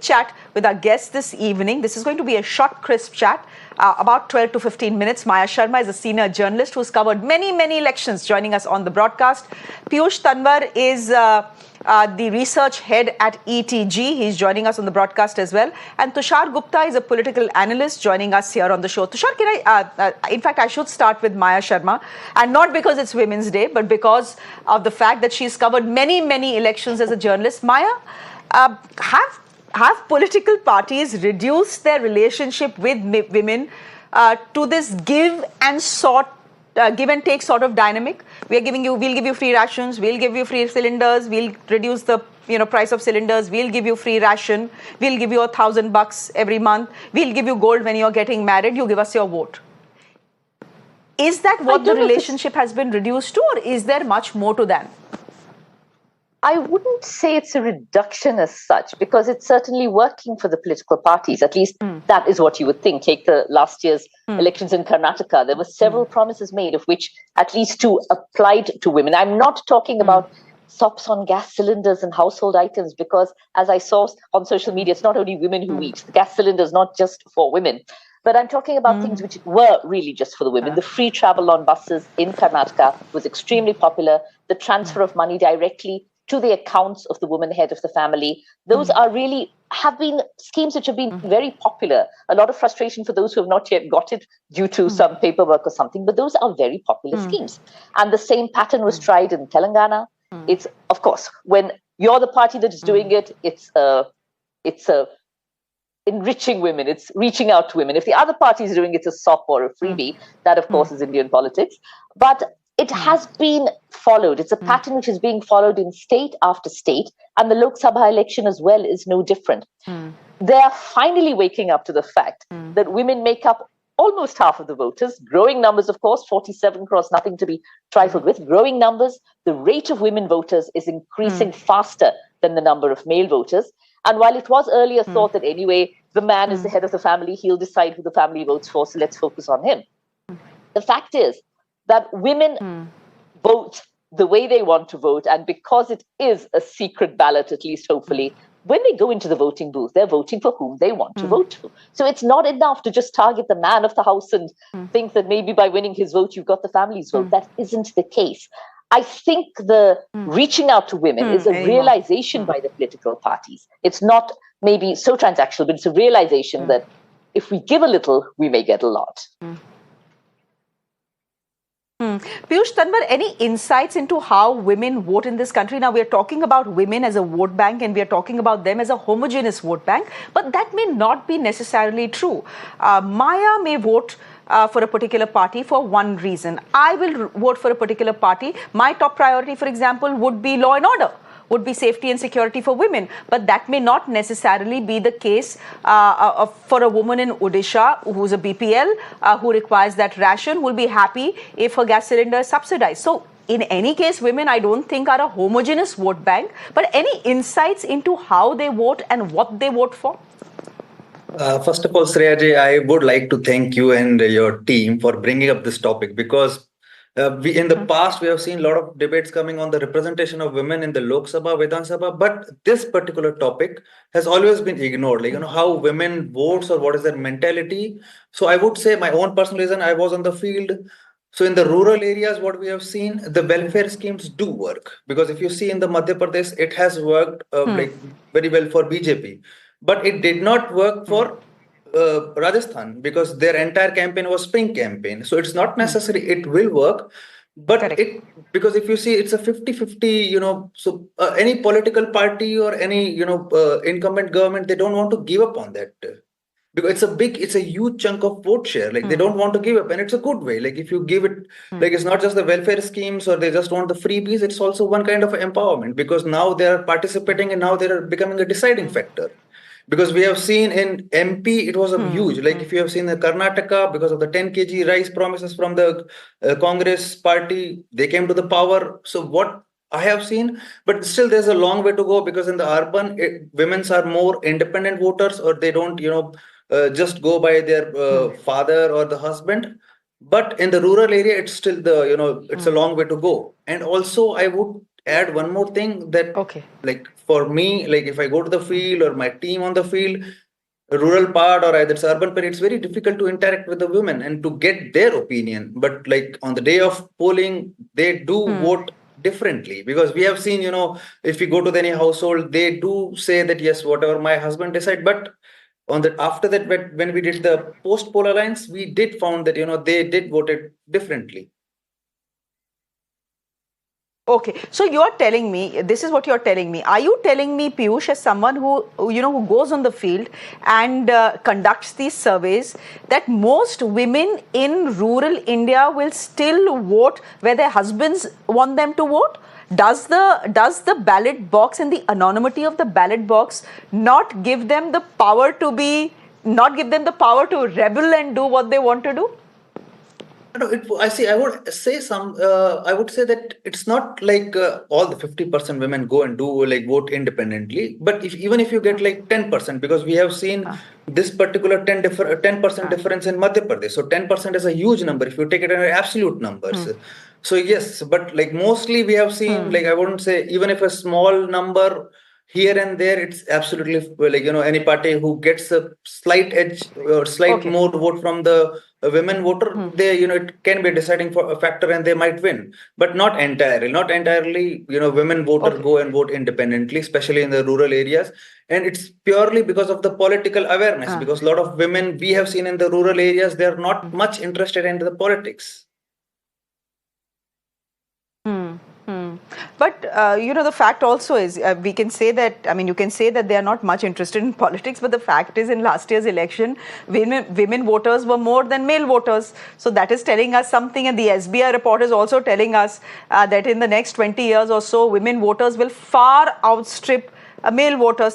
chat with our guest this evening. This is going to be a short, crisp chat, about 12 to 15 minutes. Maya Sharma is a senior journalist who's covered many, many elections, joining us on the broadcast. Piyush Tanwar is the research head at ETG. He's joining us on the broadcast as well. And Tushar Gupta is a political analyst joining us here on the show. Tushar, in fact, I should start with Maya Sharma. And not because it's Women's Day, but because of the fact that she's covered many, many elections as a journalist. Maya, have political parties reduced their relationship with women to this give and take sort of dynamic? We'll give you free rations, we'll give you free cylinders, we'll reduce the price of cylinders, we'll give you free ration, we'll give you $1,000 every month, we'll give you gold when you're getting married, you give us your vote. Is that what the relationship has been reduced to, or is there much more to that? I wouldn't say it's a reduction as such, because it's certainly working for the political parties. At least that is what you would think. Take the last year's elections in Karnataka. There were several promises made, of which at least two applied to women. I'm not talking about stops on gas cylinders and household items, because as I saw on social media, it's not only women who eat. The gas cylinder is not just for women. But I'm talking about things which were really just for the women. The free travel on buses in Karnataka was extremely popular. The transfer of money directly to the accounts of the woman head of the family. Those have been schemes which have been very popular. A lot of frustration for those who have not yet got it due to some paperwork or something, but those are very popular schemes. And the same pattern was tried in Telangana. It's, of course, when you're the party that is doing it, it's enriching women, it's reaching out to women. If the other party is doing it, it's a SOP or a freebie. That, of course, is Indian politics. But it has been followed. It's a pattern which is being followed in state after state, and the Lok Sabha election as well is no different. They are finally waking up to the fact that women make up almost half of the voters. Growing numbers, of course, 47 crores, nothing to be trifled with. Growing numbers, the rate of women voters is increasing faster than the number of male voters. And while it was earlier thought that anyway, the man is the head of the family, he'll decide who the family votes for, so let's focus on him. The fact is that women vote the way they want to vote, and because it is a secret ballot, at least hopefully, when they go into the voting booth, they're voting for whom they want to vote for. So it's not enough to just target the man of the house and think that maybe by winning his vote, you've got the family's vote. That isn't the case. I think the reaching out to women is a realization by the political parties. It's not maybe so transactional, but it's a realization that if we give a little, we may get a lot. Piyush Tanwar, any insights into how women vote in this country? Now, we are talking about women as a vote bank, and we are talking about them as a homogeneous vote bank, but that may not be necessarily true. Maya may vote for a particular party for one reason. I will vote for a particular party. My top priority, for example, would be law and order, would be safety and security for women. But that may not necessarily be the case for a woman in Odisha who's a BPL, who requires that ration, who will be happy if her gas cylinder is subsidized. So in any case, women, I don't think, are a homogeneous vote bank. But any insights into how they vote and what they vote for? First of all, Shreya, I would like to thank you and your team for bringing up this topic, because in the past, we have seen a lot of debates coming on the representation of women in the Lok Sabha, Vidhan Sabha, but this particular topic has always been ignored, like, how women votes or what is their mentality. So I would say my own personal reason, I was on the field. So in the rural areas, what we have seen, the welfare schemes do work, because if you see in the Madhya Pradesh, it has worked like very well for BJP, but it did not work for Rajasthan, because their entire campaign was spring campaign. So it's not necessary, it will work. But because if you see, it's a 50-50, so any political party or any, incumbent government, they don't want to give up on that. Because it's a huge chunk of vote share. Like they don't want to give up, and it's a good way. Like if you give it, like it's not just the welfare schemes or they just want the freebies, it's also one kind of empowerment, because now they are participating and now they are becoming a deciding factor. Because we have seen in MP, it was a huge, like if you have seen the Karnataka, because of the 10 kg rice promises from the Congress party, they came to the power. So what I have seen, but still there's a long way to go, because in the urban, women are more independent voters, or they don't, just go by their father or the husband. But in the rural area, it's still it's a long way to go. And also I would add one more thing that, Okay. like for me, like if I go to the field or my team on the field, rural part or either it's urban part, it's very difficult to interact with the women and to get their opinion. But like on the day of polling, they do vote differently, because we have seen, if we go to any household, they do say that yes, whatever my husband decide. But on the after that, when we did the post poll alliance, we did found that they did voted differently. Okay, so you're telling me, this is what you're telling me. Are you telling me, Piyush, as someone who goes on the field and conducts these surveys, that most women in rural India will still vote where their husbands want them to vote? Does the ballot box and the anonymity of the ballot box not give them the power not give them the power to rebel and do what they want to do? No, I see. I would say I would say that it's not like all the 50% women go and do like vote independently. But even if you get like 10%, because we have seen this particular 10% difference in Madhya Pradesh. So 10% is a huge number if you take it in absolute numbers. So yes, but like mostly we have seen, like I wouldn't say, even if a small number here and there, it's absolutely like any party who gets a slight edge or slight Okay. more vote from the women voter, they it can be a deciding for a factor and they might win, but not entirely. Women voter Okay. go and vote independently, especially in the rural areas, and it's purely because of the political awareness, because a lot of women we have seen in the rural areas, they're not much interested in the politics. But the fact also is, we can say that, I mean, you can say that they are not much interested in politics, but the fact is, in last year's election, women voters were more than male voters. So that is telling us something. And the SBI report is also telling us that in the next 20 years or so, women voters will far outstrip male voters.